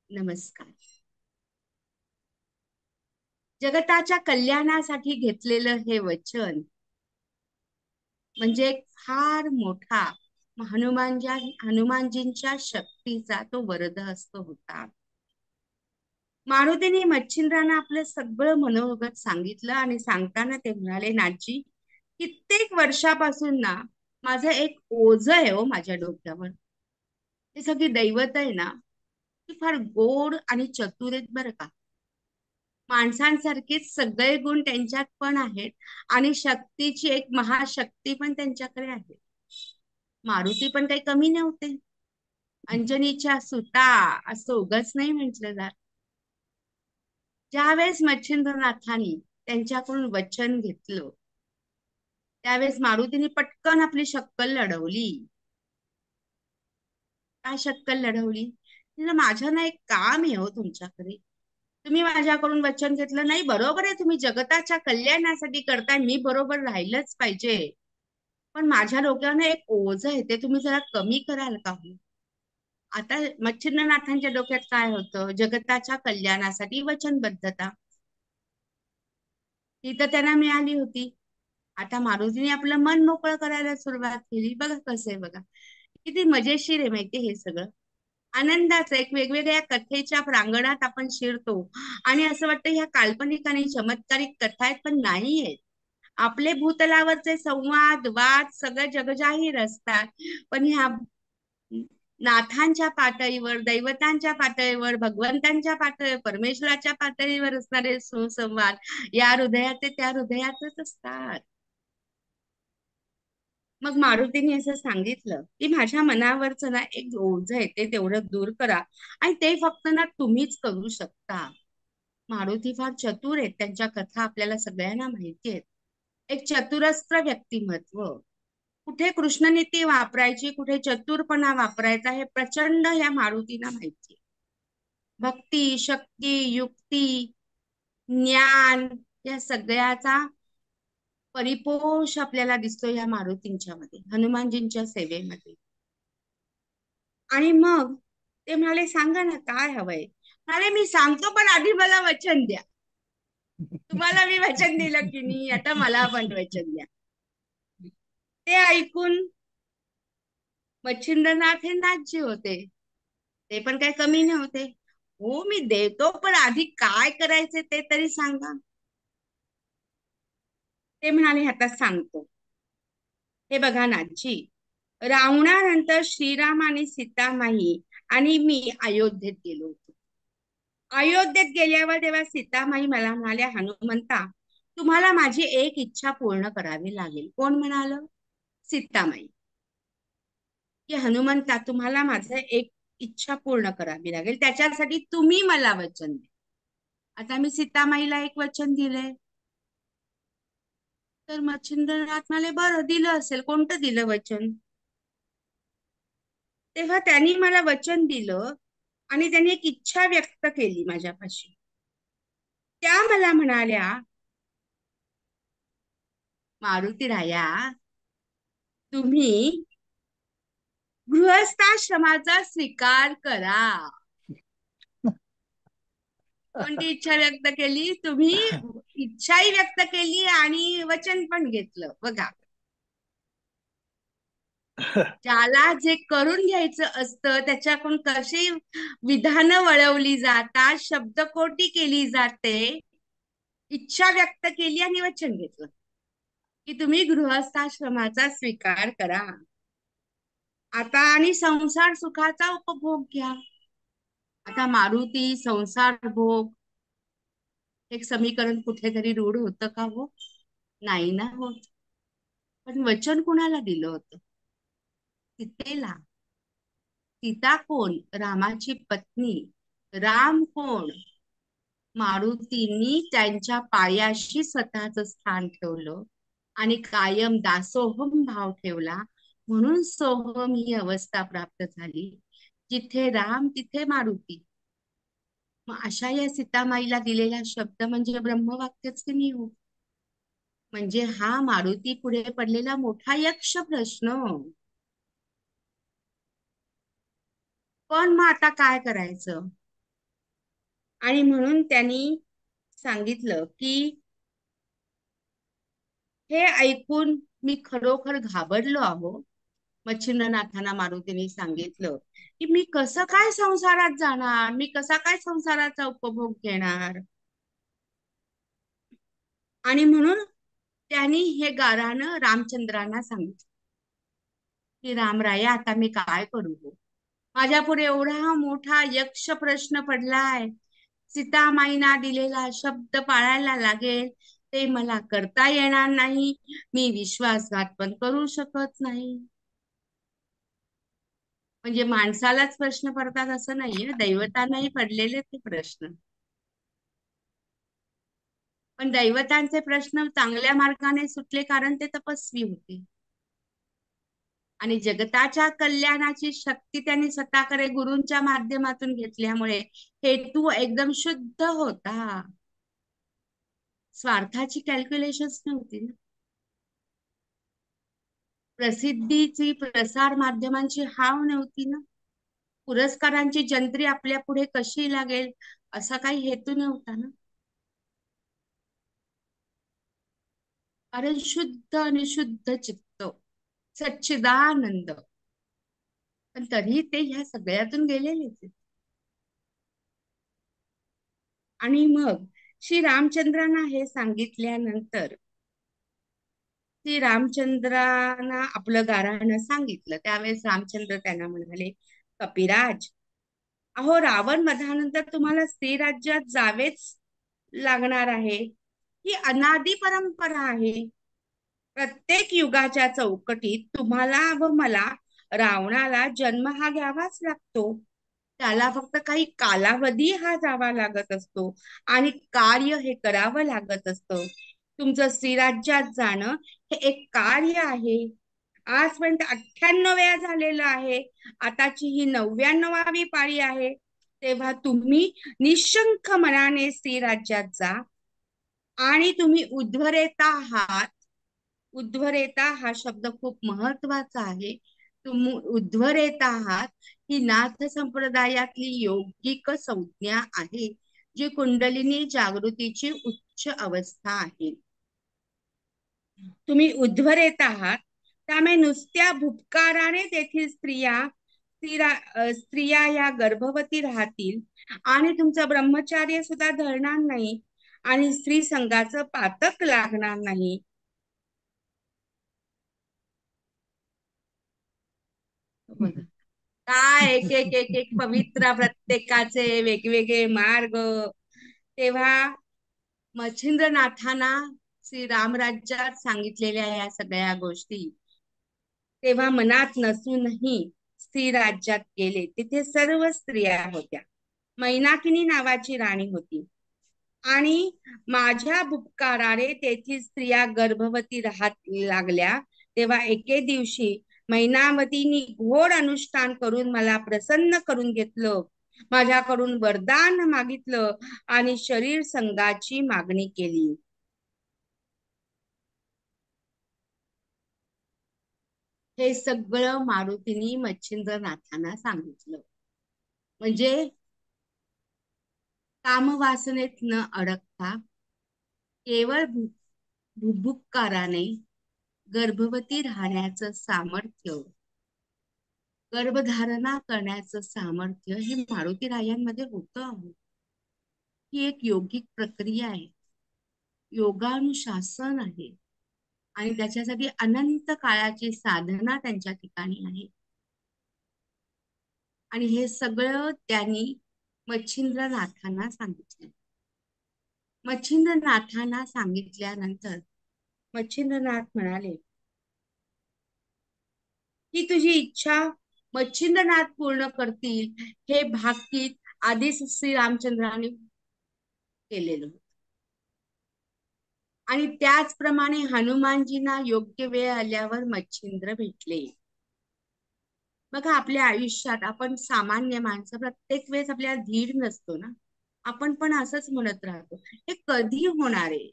नमस्कार. जगताच्या कल्याणासाठी घेतलेलं हे वचन म्हणजे एक फार मोठा हनुमानजींच्या शक्तीचा तो वरदहस्त होता. मारुतीने मच्छिंद्रांना आपलं सगळं मनोगत सांगितलं आणि सांगताना ते म्हणाले, नाथजी, कित्येक वर्षापासून ना माझं एक ओझ आहे हो माझ्या डोक्यावर. हे सगळी दैवत आहे ना, ती फार गोड आणि चतुर आहेत बरं का. माणसांसारखेच सगळे गुण त्यांच्यात पण आहेत आणि शक्तीची एक महाशक्ती पण त्यांच्याकडे आहे. मारुती पण काही कमी नव्हते. अंजनीच्या सुता असं उगाच नाही म्हटलं जात. ज्यावेळेस मच्छिंद्रनाथांनी त्यांच्याकडून वचन घेतलं, त्यावेळेस मारुतीने पटकन आपली शक्कल लढवली. काय शक्कल लढवली? तिला, माझं ना एक काम आहे हो तुमच्याकडे. तुम्ही माझ्याकडून वचन घेतलं नाही, बरोबर आहे, तुम्ही जगताच्या कल्याणासाठी करताय, मी बरोबर राहिलंच पाहिजे. पण माझ्या डोक्यावर एक ओझ आहे, ते तुम्ही जरा कमी कराल का हो? आता मच्छिंद्रनाथांच्या डोक्यात काय होतं? जगताच्या कल्याणासाठी वचनबद्धता. ती तर त्यांना मिळाली होती. आता मारुतीने आपलं मन मोकळं करायला सुरुवात केली. बघा कसं आहे, बघा किती मजेशीर आहे माहिती हे सगळं. आनंदाचं एक वेगवेगळ्या कथेच्या प्रांगणात आपण शिरतो आणि असं वाटतं ह्या काल्पनिक आणि चमत्कारिक कथा आहेत, पण नाहीयेत. आपले भूतलावरचे संवाद वाद सगळं जगजाहीर असतात. पण ह्या नाथांच्या पातळीवर, दैवतांच्या पातळीवर, भगवंतांच्या पातळीवर, परमेश्वराच्या पातळीवर असणारे सुसंवाद या हृदयाचे त्या हृदयातच असतात. मग मारुतीने असं सांगितलं की माझ्या मनावरचं ना एक ओझ आहे, ते तेवढं दूर करा आणि ते फक्त ना तुम्हीच करू शकता. मारुती फार चतुर आहेत, त्यांच्या कथा आपल्याला सगळ्यांना माहिती आहेत. एक चतुरस्त्र व्यक्तिमत्व. कुठे कृष्णनीती वापरायची, कुठे चतुरपणा वापरायचा, हे प्रचंड या मारुतीला माहिती. भक्ती, शक्ती, युक्ती, ज्ञान या सगळ्याचा परिपोष आपल्याला दिसतो या मारुतींच्या मध्ये, हनुमानजींच्या सेवेमध्ये. आणि मग ते म्हणाले, सांगा ना काय हवंय. म्हणाले, मी सांगतो पण आधी मला वचन द्या. तुम्हाला मी वचन दिलं की नाही, आता मला पण वचन द्या. ते ऐकून मच्छिंद्रनाथ हे नाथजी होते, ते पण काही कमी नव्हते. हो मी देतो, पण आधी काय करायचे ते तरी सांगा. ते म्हणाले, आता सांगतो. हे बघा नाथजी, रावणानंतर श्रीराम आणि सीतामाई आणि मी अयोध्येत गेलो होतो. अयोध्येत गेल्यावर तेव्हा सीतामाई मला म्हणाल्या, हनुमंता, तुम्हाला माझी एक इच्छा पूर्ण करावी लागेल. कोण म्हणाल? सीतामाई. की हनुमंता, तुम्हाला माझं एक इच्छा पूर्ण करावी लागेल, त्याच्यासाठी तुम्ही मला वचन द्या. आता मी सीतामाईला एक वचन दिलंय. तर मच्छिंद्रनाथ म्हणाले, बरं दिलं असेल, कोणतं दिलं वचन? तेव्हा त्यांनी मला वचन दिलं आणि त्यांनी एक इच्छा व्यक्त केली माझ्यापाशी. त्या मला म्हणाल्या, मारुती राया, तुम्ही गृहस्थाश्रमाचा स्वीकार करा. कोणती इच्छा व्यक्त केली? तुम्ही इच्छाही व्यक्त केली आणि वचन पण घेतलं. बघा, ज्याला जे करून घ्यायचं असतं त्याच्याकडून कशी विधानं वळवली जातात, शब्दकोटी केली जाते. इच्छा व्यक्त केली आणि वचन घेतलं की तुम्ही गृहस्थाश्रमाचा स्वीकार करा. आता आणि संसार सुखाचा उपभोग घ्या. आता मारुती, संसार भोग, एक समीकरण कुठेतरी रूढ होतं का हो? नाही ना होत. पण वचन कुणाला दिलं होतं? सीतेला. सीता कोण? रामाची पत्नी. राम कोण? मारुतींनी त्यांच्या पायाशी स्वतःच स्थान ठेवलं आणि कायम दासोहम भाव ठेवला, म्हणून सोहम ही अवस्था प्राप्त झाली. जिथे राम तिथे मारुती. मग अशा या सीतामाईला दिलेला शब्द म्हणजे ब्रह्मवाक्यच की नाही हो? म्हणजे हा मारुती पुढे पडलेला मोठा यक्ष प्रश्न. पण मग आता काय करायचं? आणि म्हणून त्यांनी सांगितलं की हे ऐकून मी खरोखर घाबरलो आहो. मच्छिंद्रनाथांना मारुतीने सांगितलं की मी कसं काय संसारात जाणार, मी कसा काय संसाराचा उपभोग घेणार. आणि म्हणून त्यांनी हे गारानं रामचंद्रांना सांगितलं की रामराया, आता मी काय करू हो? माझ्या पुढे एवढा मोठा यक्ष प्रश्न पडलाय. सीतामाईना दिलेला शब्द पाळायला लागेल, ते मला करता येणार नाही. मी विश्वासघात पण करू शकत नाही. म्हणजे माणसालाच प्रश्न पडतात असं नाहीये, दैवतांनाही पडलेले ते प्रश्न. पण दैवतांचे प्रश्न चांगल्या मार्गाने सुटले, कारण ते तपस्वी होते. आणि जगताच्या कल्याणाची शक्ती त्यांनी स्वतःकडे गुरूंच्या माध्यमातून घेतल्यामुळे हेतू एकदम शुद्ध होता. स्वार्थाची कॅल्क्युलेशन्स नव्हती ना. प्रसिद्धीची, प्रसार माध्यमांची हाव नव्हती ना. पुरस्कारांची जंत्री आपल्या पुढे कशी लागेल असा काही हेतू नव्हता ना. कारण शुद्ध आणि शुद्ध चित्त, सच्चिदानंद. पण तरी ते ह्या सगळ्यातून गेलेलेच आहेत. आणि मग श्री रामचंद्रांना हे सांगितल्यानंतर श्री रामचंद्रांना आपलं गाऱ्हाण सांगितलं. त्यावेळेस रामचंद्र त्यांना म्हणाले, कपिराज, अहो रावण वधानंतर तुम्हाला श्रीराज्यात जावेच लागणार आहे. ही अनादी परंपरा आहे. प्रत्येक युगाच्या चौकटीत तुम्हाला व मला, रावणाला जन्म हा घ्यावाच लागतो. त्याला फक्त काही कालावधी हा जावा लागत असतो आणि कार्य हे करावं लागत असतं. तुमचं श्रीराज्यात जाणं हे एक कार्य आहे. आजपर्यंत 98 वेळा झालेलं आहे. आताची ही 99वी पाळी आहे. तेव्हा तुम्ही निशंक मनाने श्रीराज्यात जा. आणि तुम्ही उध्वरेता आहात. उध्वरेता हा शब्द खूप महत्वाचा आहे. तुम्ही उध्वरेता आहात ही नाथ संप्रदायातली योगिक संज्ञा आहे, जी कुंडलिनी जागृतीची उच्च अवस्था आहे. तुम्ही उध्वरेत आहात, त्यामुळे नुसत्या भुपकाराने तेथील स्त्रिया या गर्भवती राहतील आणि तुमचं ब्रह्मचार्य सुद्धा धरणार नाही आणि स्त्री संघाचं पातक लागणार नाही. बघा, काय एक एक एक एक पवित्र प्रत्येकाचे वेगवेगळे मार्ग. तेव्हा मच्छिंद्रनाथांना श्री रामराज्यात सांगितलेल्या या सगळ्या गोष्टी तेव्हा मनात नसूनही स्त्री राज्यात गेले. तिथे सर्व स्त्रिया होत्या. मैनाकिनी नावाची राणी होती. आणि माझ्या भुपकाराने तेथील स्त्रिया गर्भवती राहत लागल्या. तेव्हा एके दिवशी मैनावतीनी घोर अनुष्ठान करून मला प्रसन्न करून घेतलं. माझ्याकडून वरदान मागितलं आणि शरीर संगाची मागणी केली. हे सगळं मारुतीनी मच्छिंद्रनाथांना सांगितलं. म्हणजे कामवासनेत न अडकता केवळ बुभुक्काराने गर्भवती राहण्याचं सामर्थ्य, गर्भधारणा करण्याचं सामर्थ्य हे मारुती रायांमध्ये होतं. ही एक योगिक प्रक्रिया आहे, योगानुशासन आहे आणि त्याच्यासाठी अनंत काळाची साधना त्यांच्या ठिकाणी आहे. आणि हे सगळं त्यांनी मच्छिंद्रनाथांना सांगितलं. मच्छिंद्रनाथांना सांगितल्यानंतर मच्छिंद्रनाथ म्हणाले की तुझी इच्छा मच्छिंद्रनाथ पूर्ण करतील, हे भाकीत आधीच श्री रामचंद्राने केलेलं होतं. आणि त्याचप्रमाणे हनुमानजींना योग्य वेळ आल्यावर मच्छिंद्र भेटले. बघा, आपल्या आयुष्यात आपण सामान्य माणसं प्रत्येक वेळेस आपल्याला धीर नसतो ना. आपण पण असंच म्हणत राहतो, हे कधी होणार आहे.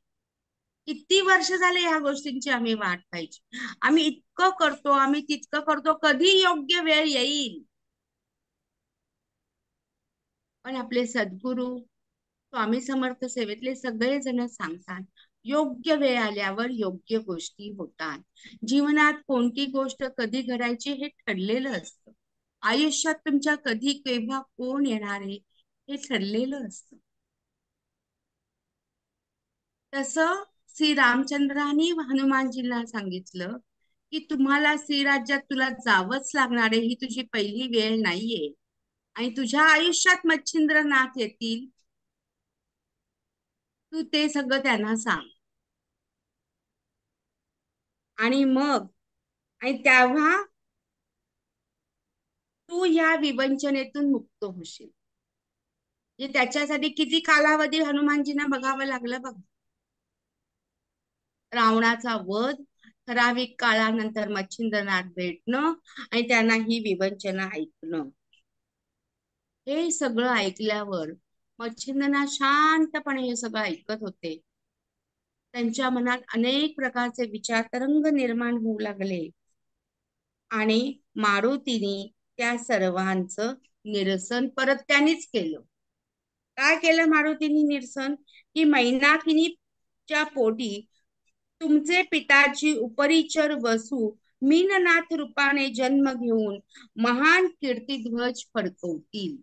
किती वर्ष झाले ह्या गोष्टींची आम्ही वाट पाहायची. आम्ही इतकं करतो, आम्ही तितकं करतो, कधी योग्य वेळ येईल. पण आपले सद्गुरू स्वामी समर्थ सेवेतले सगळे जण सांगतात, योग्य वेळ आल्यावर योग्य गोष्टी होतात. जीवनात कोणती गोष्ट कधी घडायची हे ठरलेलं असतं. आयुष्यात तुमच्या कधी केव्हा कोण येणार आहे हे ठरलेलं असतं. तसं श्री रामचंद्रांनी हनुमानजींना सांगितलं की तुम्हाला श्रीराज्यात तुला जावंच लागणार आहे, ही तुझी पहिली वेळ नाहीये. आणि तुझ्या आयुष्यात मच्छिंद्रनाथ येतील, तू ते सगळं त्यांना सांग. आणि मग आणि तेव्हा तू या विवंचनेतून मुक्त होशील. म्हणजे त्याच्यासाठी किती कालावधी हनुमानजींना बघावं लागलं बघ. रावणाचा वध, ठराविक काळानंतर मच्छिंद्रनाथ भेटणं आणि त्यांना ही विवंचना ऐकणं. हे सगळं ऐकल्यावर मच्छिंद्रनाथ शांतपणे हे सगळं ऐकत होते. त्यांच्या मनात अनेक प्रकारचे विचार तरंग निर्माण होऊ लागले आणि मारुतीने त्या सर्वांचं निरसन परत त्यांनीच केलं. काय केलं मारुतीने निरसन? की मैनाकिनीच्या पोटी तुमचे पिताची उपरिचर वसू मीननाथ रूपाने जन्म घेऊन महान कीर्तिध्वज फडकवतील.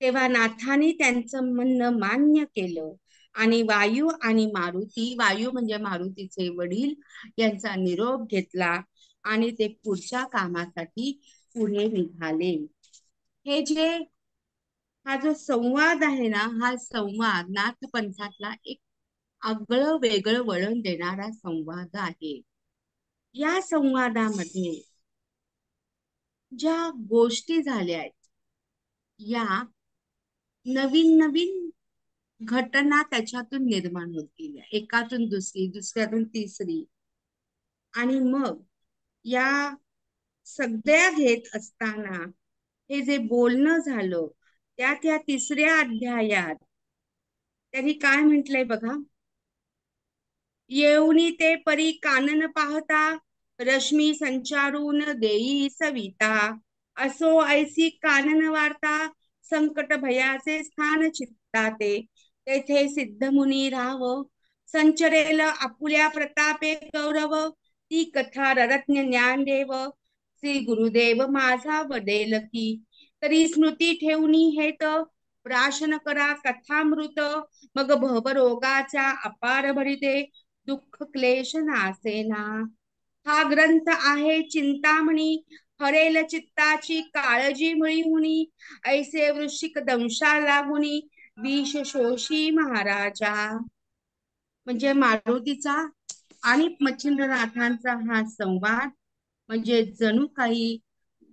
तेव्हा नाथाने त्यांचं म्हणणं मान्य केलं आणि वायू आणि मारुती, वायू म्हणजे मारुतीचे वडील, यांचा निरोप घेतला आणि ते पुढच्या कामासाठी पुढे निघाले. हे जे हा जो संवाद आहे ना, हा संवाद नाथ पंथातला एक आगळं वेगळं वळण देणारा संवाद आहे. या संवादामध्ये ज्या गोष्टी झाल्या आहेत, या नवीन नवीन घटना त्याच्यातून निर्माण होत गेल्या, एकातून दुसरी, दुसऱ्यातून तिसरी. आणि मग या सगळ्या घेत असताना हे जे बोलणं झालं, त्या तिसऱ्या अध्यायात त्यांनी काय म्हटलंय बघा. येऊनी ते परी कानन पाहता, रश्मी संचारून देई सविता. असो ऐसी कानन वार्ता, संकट भयाचे स्थान चित्ताते. तेथे सिद्ध मुनी राहाव, संचरेल आपुल्या प्रतापे गौरव. ती कथा रत्न ज्ञानदेव, श्री गुरुदेव माझा वडेल की. तरी स्मृती ठेवणी हेत, प्राशन करा कथामृत. मग भवरोगाच्या अपार भरिते, दुःख क्लेश नासेना. हा ग्रंथ आहे चिंतामणी, हरेल चित्ताची काळजी मुळी हुनी. ऐसे वृश्चिक दंशा लागुनी, विष शोषी महाराजा. म्हणजे मारुतीचा आणि मच्छिंद्रनाथांचा हा संवाद म्हणजे जणू काही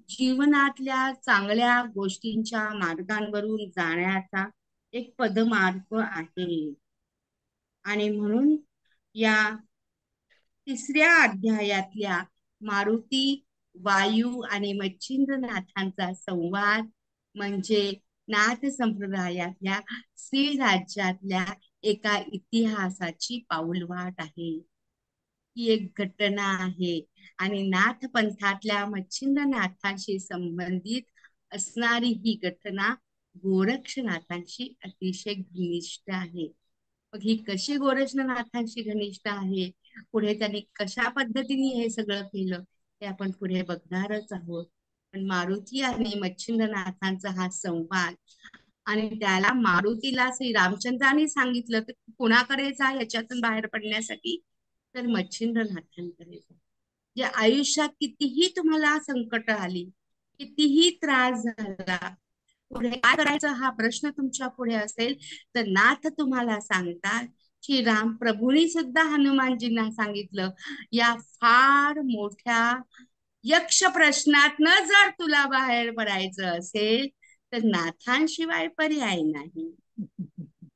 जीवनातल्या चांगल्या गोष्टींच्या मार्गांवरून जाण्याचा एक पदमार्ग आहे. आणि म्हणून या तिसऱ्या अध्यायातल्या मारुती, वायू आणि मच्छिंद्रनाथांचा संवाद म्हणजे नाथ संप्रदायातल्या श्री राज्यातल्या एका इतिहासाची पाऊलवाट आहे. ही एक घटना आहे आणि नाथ पंथातल्या मच्छिंद्रनाथांशी संबंधित असणारी ही घटना गोरक्षनाथांशी अतिशय घनिष्ठ आहे. मग ही कशी गोरक्षनाथांशी घनिष्ठ आहे, पुढे त्यांनी कशा पद्धतीने हे सगळं केलं, हे आपण पुढे बघणारच आहोत. पण मारुती आणि मच्छिंद्रनाथांचा हा संवाद आणि त्याला मारुतीला श्री रामचंद्रांनी सांगितलं तर कुणाकडे जा याच्यातून बाहेर पडण्यासाठी, तर मच्छिंद्रनाथांकडे जा. जे आयुष्यात कितीही तुम्हाला संकट आली, कितीही त्रास झाला, पुढे काय करायचं हा प्रश्न तुमच्या पुढे असेल, तर नाथ तुम्हाला सांगतात. श्रीराम प्रभूंनी सुद्धा हनुमानजींना सांगितलं, या फार मोठ्या यक्ष प्रश्नात न जर तुला बाहेर पडायचं असेल तर नाथांशिवाय पर्याय नाही.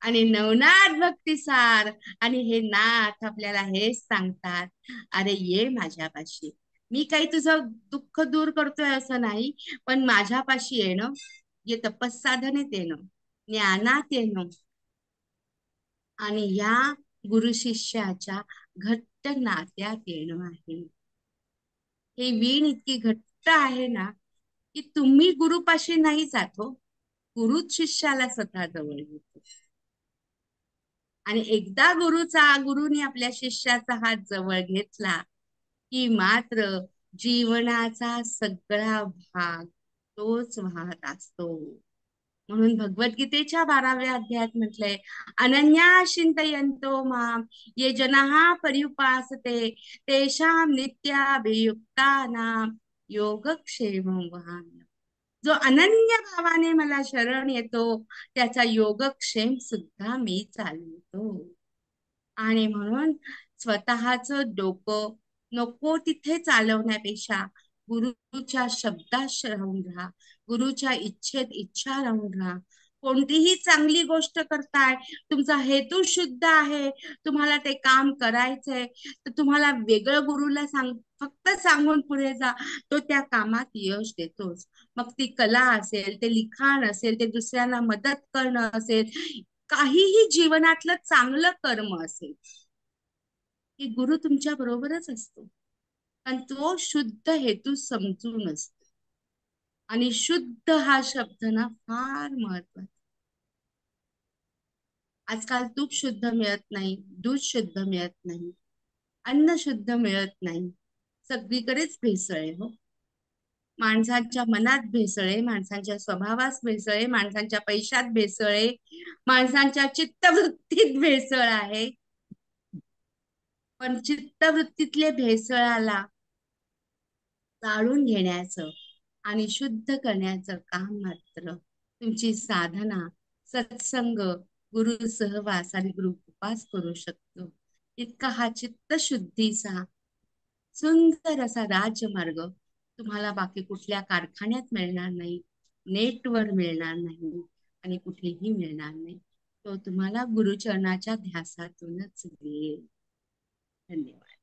आणि नवनाथ भक्तिसार आणि हे नाथ आपल्याला हेच सांगतात, अरे ये माझ्यापाशी. मी काही तुझं दुःख दूर करतोय असं नाही, पण माझ्यापाशी येणं, जे तपस्साधनेत येणं, ज्ञानात येणं आणि या गुरु शिष्याच्या घट्ट नात्यात येणं आहे. हे वीण इतकी घट्ट आहे ना, की तुम्ही गुरुपाशी नाही जातो, गुरुच शिष्याला स्वतः जवळ घेतो. आणि एकदा गुरुनी आपल्या शिष्याचा हात जवळ घेतला की मात्र जीवनाचा सगळा भाग तोच वाहत असतो. म्हणून भगवद्गीतेच्या 12व्या अध्यायात म्हटलंय, अनन्या चिंतयन्तो माम ये जनाः पर्युपासते तेषां नित्याभियुक्तानां योगक्षेमं वहाम्यहम्. जो अनन्य भावाने मला शरण येतो त्याचा योगक्षेम सुद्धा मी चालवतो. आणि म्हणून स्वतःचं डोकं नको तिथे चालवण्यापेक्षा गुरुच्या शब्दात राहून राहा, गुरुच्या इच्छेत इच्छा राहून राहा. कोणतीही चांगली गोष्ट करताय, तुमचा हेतू शुद्ध आहे, तुम्हाला ते काम करायचंय, तर तुम्हाला वेगळं गुरुला फक्त सांगून पुढे जा, तो त्या कामात यश देतोच. मग ती कला असेल, ते लिखाण असेल, ते दुसऱ्यांना मदत करणं असेल, काहीही जीवनातलं चांगलं कर्म असेल, की गुरु तुमच्या बरोबरच असतो. पण तो शुद्ध हेतू समजून असतो. आणि शुद्ध हा शब्द ना फार महत्वाचा. आजकाल तूप शुद्ध मिळत नाही, दूध शुद्ध मिळत नाही, अन्न शुद्ध मिळत नाही, सगळीकडेच भेसळ आहे हो. माणसांच्या मनात भेसळ आहे, माणसांच्या स्वभावात भेसळ आहे, माणसांच्या पैशात भेसळ आहे, माणसांच्या चित्तवृत्तीत भेसळ आहे. पण चित्तवृत्तीतले भेसळाला जाळून घेण्याचं आणि शुद्ध करण्याचं काम मात्र तुमची साधना, सत्संग, गुरु सहवास आणि गुरु उपास करू शकतो. इतका हा चित्त शुद्धीचा सुंदर असा राजमार्ग तुम्हाला बाकी कुठल्या कारखान्यात मिळणार नाही, नेटवर मिळणार नाही आणि कुठेही मिळणार नाही. तो तुम्हाला गुरुचरणाच्या ध्यासातूनच मिळेल. धन्यवाद.